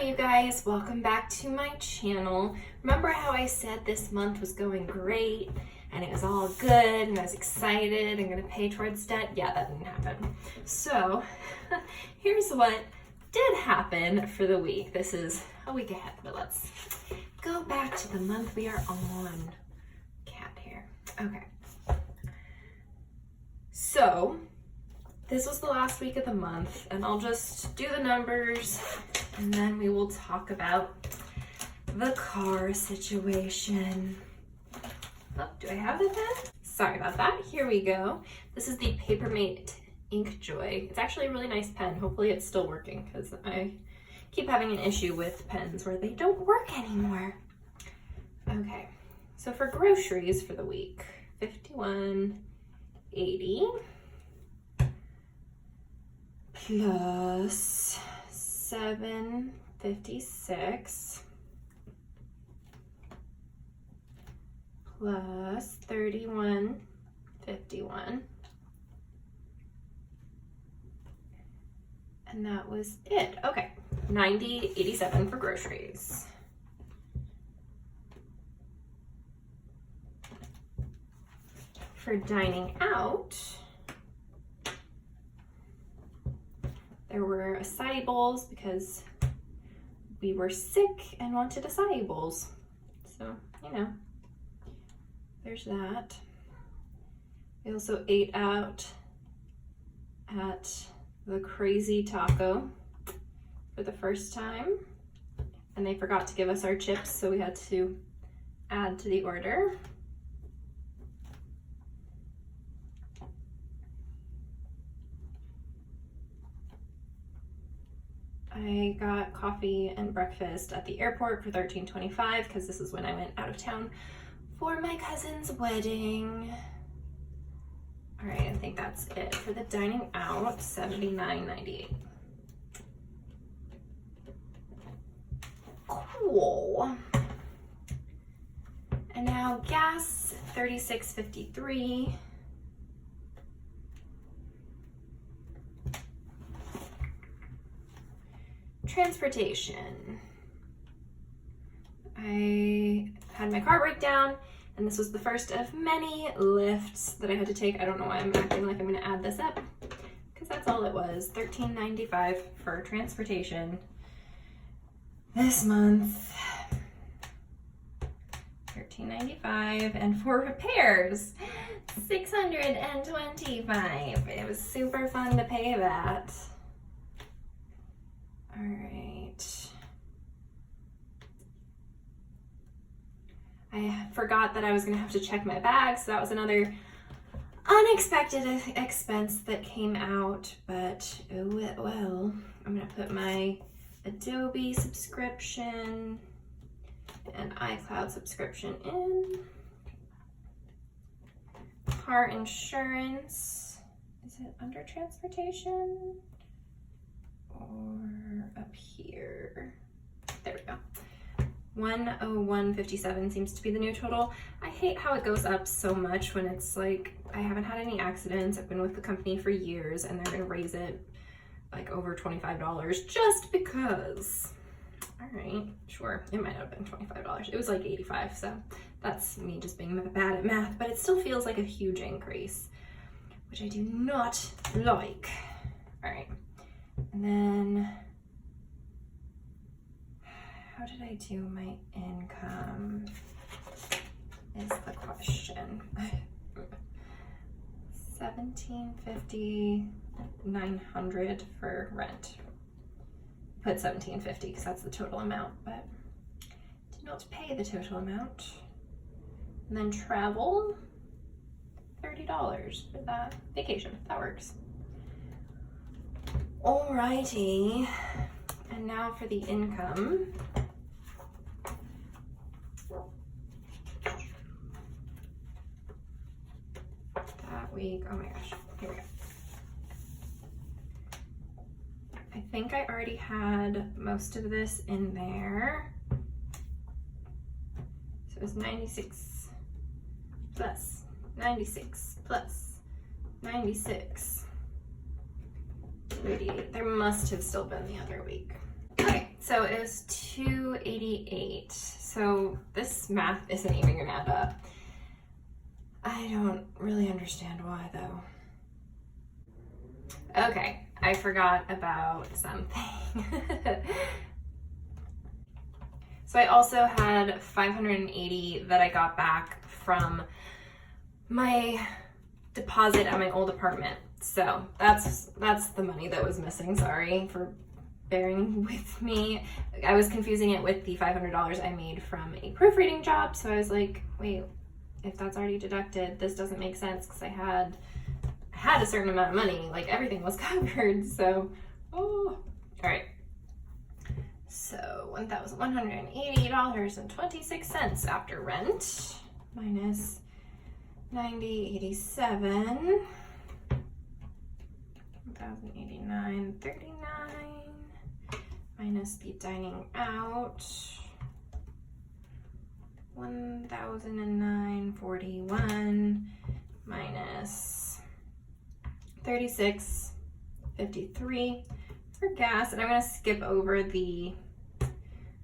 you guys, welcome back to my channel. Remember how I said this month was going great and it was all good and I was excited and gonna pay towards debt? Yeah, that didn't happen. So here's what did happen for the week. This is a week ahead, but let's go back to the month we are on. Cat here. Okay. So this was the last week of the month, and I'll just do the numbers and then we will talk about the car situation. Oh, do I have the pen? Sorry about that. Here we go. This is the Papermate Ink Joy. It's actually a really nice pen. Hopefully it's still working because I keep having an issue with pens where they don't work anymore. Okay, so for groceries for the week, $51.80 plus $7.56 plus $31.51, and that was it. Okay, $90.87 for groceries. For dining out, there were acai bowls because we were sick and wanted acai bowls. So, you know, there's that. We also ate out at the Crazy Taco for the first time, and they forgot to give us our chips, so we had to add to the order. I got coffee and breakfast at the airport for $13.25 because this is when I went out of town for my cousin's wedding. All right, I think that's it. For the dining out, $79.98. Cool. And now gas, $36.53. Transportation. I had my car break down, and this was the first of many lifts that I had to take. I don't know why I'm acting like I'm going to add this up, because that's all it was. $13.95 for transportation this month. $13.95, and for repairs, $625. It was super fun to pay that. All right. I forgot that I was gonna have to check my bag, so that was another unexpected expense that came out, but oh well. I'm gonna put my Adobe subscription and iCloud subscription in. Car insurance, is it under transportation? Or up here. There we go. $101.57 seems to be the new total. I hate how it goes up so much when it's like, I haven't had any accidents. I've been with the company for years and they're gonna raise it like over $25 just because. All right, sure, it might have been $25. It was like $85, so that's me just being bad at math, but it still feels like a huge increase, which I do not like. All right. And then, how did I do my income is the question. $17.50, $900 for rent. Put $17.50 because that's the total amount, but did not pay the total amount. And then travel, $30 for that vacation. That works. Alrighty, and now for the income. That week, oh my gosh, here we go. I think I already had most of this in there. So it was 96 plus 96 plus 96. 38. There must have still been the other week. Okay, so So it was $288. So this math isn't even gonna add up. I don't really understand why though. Okay, I forgot about something. So I also had $580 that I got back from my deposit at my old apartment. So that's the money that was missing. Sorry for bearing with me. I was confusing it with the $500 I made from a proofreading job. So I was like, wait, if that's already deducted, this doesn't make sense because I had a certain amount of money, like everything was covered. So, all right. So $1,180.26 after rent minus $90.87, $1,089.39 minus the dining out, $1,009.41 minus $36.53 for gas. And I'm gonna skip over the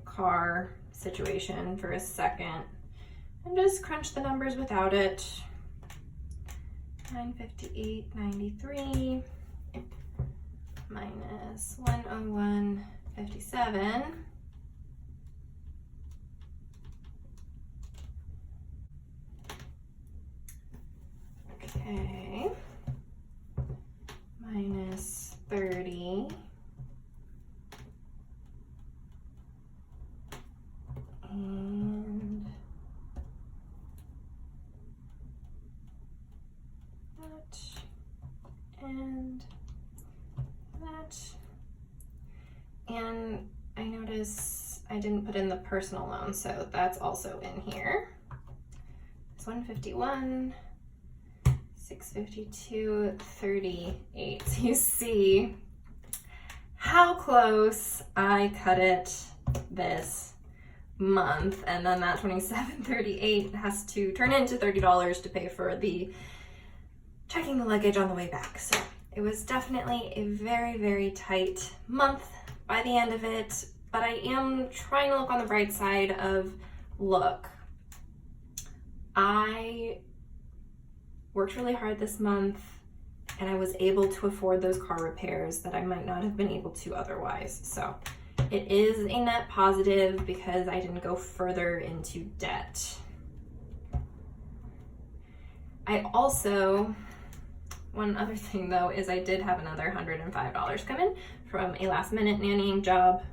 car situation for a second and just crunch the numbers without it. $958.93 minus $101.57. Okay, minus 30. And that, and that. And I notice I didn't put in the personal loan, so that's also in here. It's 151, 652.38. So you see how close I cut it this month, and then that $27.38 has to turn into $30 to pay for the checking the luggage on the way back. So it was definitely a very, very tight month by the end of it, but I am trying to look on the bright side of, look, I worked really hard this month and I was able to afford those car repairs that I might not have been able to otherwise. So it is a net positive because I didn't go further into debt. I also, one other thing though, is I did have another $105 come in from a last minute nannying job.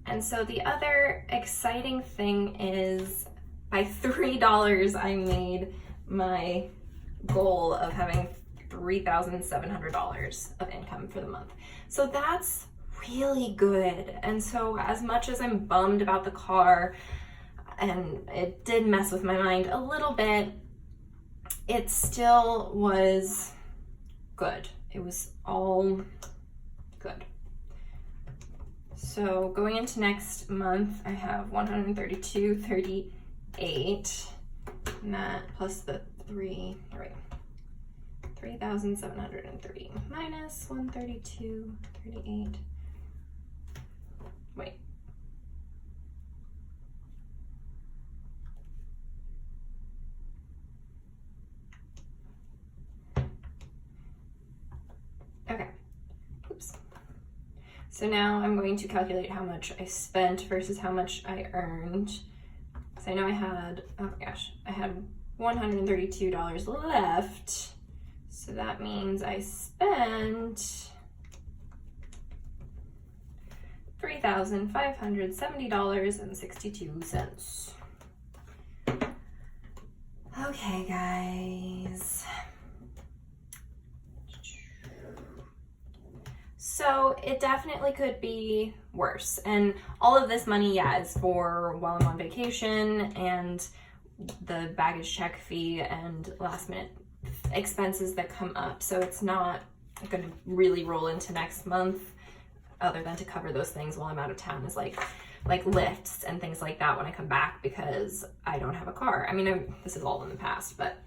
And so the other exciting thing is by $3 I made my goal of having $3,700 of income for the month. So that's really good. And so as much as I'm bummed about the car, and it did mess with my mind a little bit, it still was good. It was all good. So going into next month, I have $132.38, and that plus the 3,730 minus 132.38. Wait. Okay. Oops. So now I'm going to calculate how much I spent versus how much I earned. So I know I had, oh my gosh, I had $132 left. So that means I spent $3,570.62. Okay, guys. So it definitely could be worse. And all of this money, yeah, is for while I'm on vacation and the baggage check fee and last minute expenses that come up. So it's not going to really roll into next month other than to cover those things while I'm out of town, is like lifts and things like that when I come back because I don't have a car. I mean, this is all in the past, but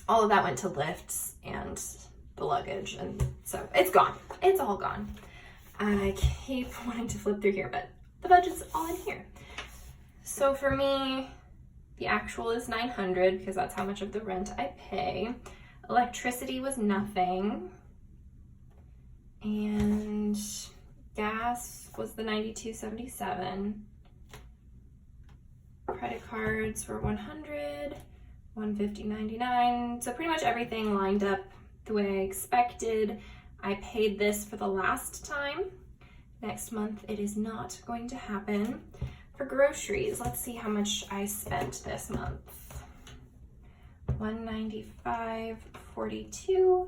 all of that went to lifts and the luggage, and so it's gone. It's all gone. I keep wanting to flip through here, but the budget's all in here. So for me, the actual is $900 because that's how much of the rent I pay. Electricity was nothing. And gas was the $92.77. Credit cards were $100, $150.99. So pretty much everything lined up the way I expected. I paid this for the last time. Next month it is not going to happen. For groceries, let's see how much I spent this month. $195.42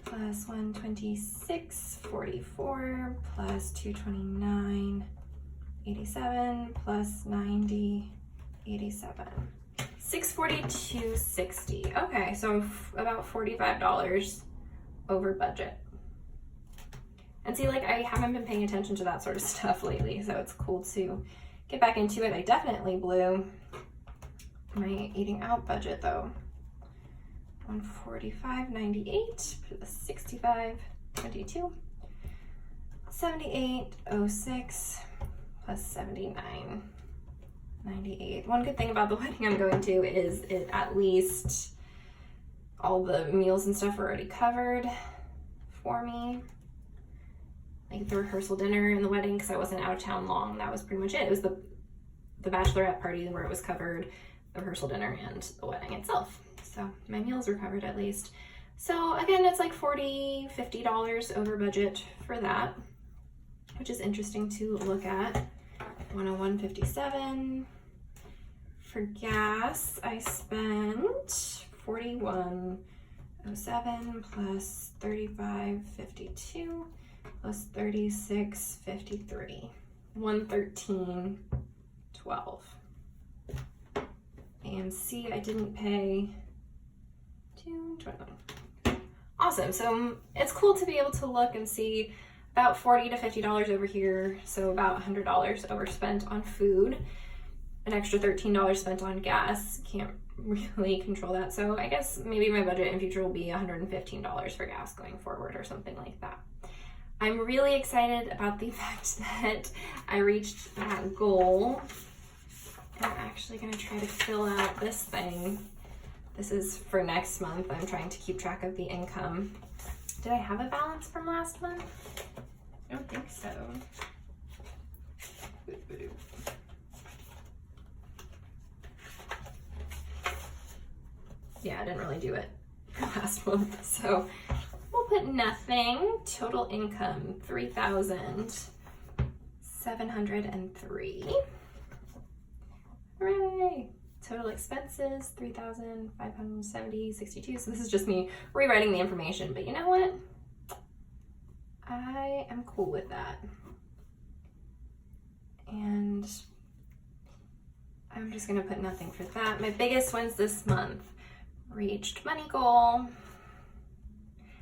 plus $126.44 plus $229.87 plus $90.87. $642.60. Okay, so about $45 over budget. And see, like, I haven't been paying attention to that sort of stuff lately, so it's cool to get back into it. I definitely blew my eating out budget though. $145.98 plus $65.22. $78.06 plus $79.98. One good thing about the wedding I'm going to is it at least all the meals and stuff are already covered for me. Like the rehearsal dinner and the wedding, because I wasn't out of town long, that was pretty much it. It was the bachelorette party where it was covered, the rehearsal dinner, and the wedding itself. So my meals were covered at least. So again, it's like $40, $50 over budget for that, which is interesting to look at. $101.57. For gas, I spent $41.07 plus $35.52 plus $36.53. $113.12. And see, I didn't pay $2.21. Awesome. So it's cool to be able to look and see about $40 to $50 over here. So about $100 overspent on food, an extra $13 spent on gas. Can't really control that. So I guess maybe my budget in future will be $115 for gas going forward or something like that. I'm really excited about the fact that I reached that goal. I'm actually going to try to fill out this thing. This is for next month. I'm trying to keep track of the income. Did I have a balance from last month? I don't think so. Yeah, I didn't really do it for last month. So we'll put nothing. Total income, $3,703. Hooray! Total expenses, $3,570.62. So this is just me rewriting the information, but you know what? I am cool with that. And I'm just gonna put nothing for that. My biggest ones this month: reached money goal.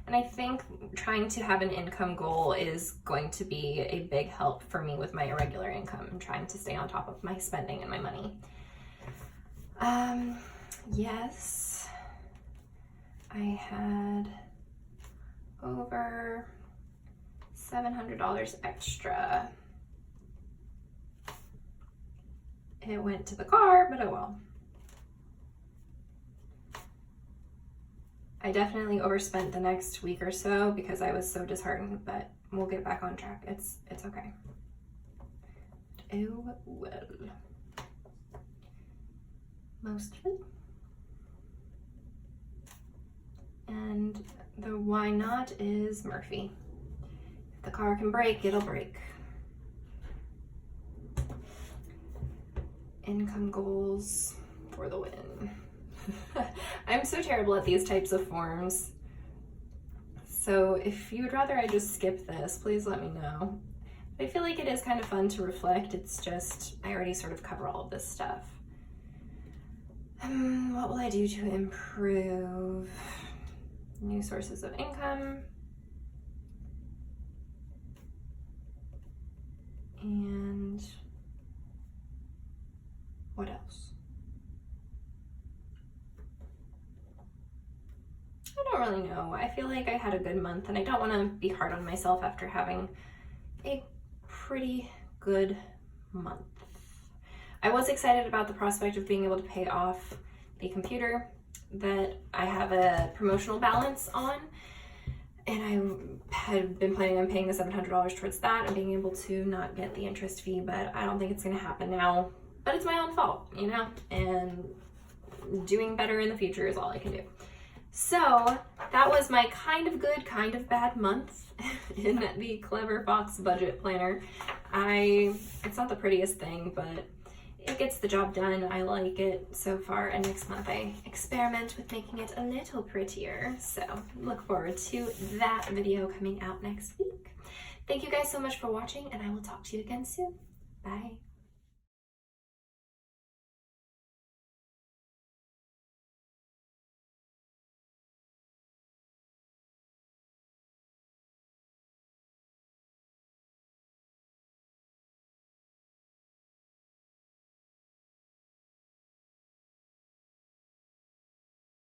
And I think trying to have an income goal is going to be a big help for me with my irregular income and trying to stay on top of my spending and my money. Yes, I had over $700 extra. It went to the car, but oh well. I definitely overspent the next week or so because I was so disheartened, but we'll get back on track. It's okay. Oh well. Mostly. And the why not is Murphy. If the car can break, it'll break. Income goals for the win. I'm so terrible at these types of forms. So if you would rather I just skip this, please let me know. I feel like it is kind of fun to reflect. It's just, I already sort of cover all of this stuff. What will I do to improve? New sources of income. And what else? I don't really know. I feel like I had a good month, and I don't want to be hard on myself after having a pretty good month. I was excited about the prospect of being able to pay off the computer that I have a promotional balance on, and I had been planning on paying the $700 towards that and being able to not get the interest fee, but I don't think it's going to happen now. But it's my own fault, you know, and doing better in the future is all I can do. So that was my kind of good, kind of bad month in the Clever Fox budget planner. It's not the prettiest thing, but it gets the job done. I like it so far, and next month I experiment with making it a little prettier. So look forward to that video coming out next week. Thank you guys so much for watching, and I will talk to you again soon. Bye.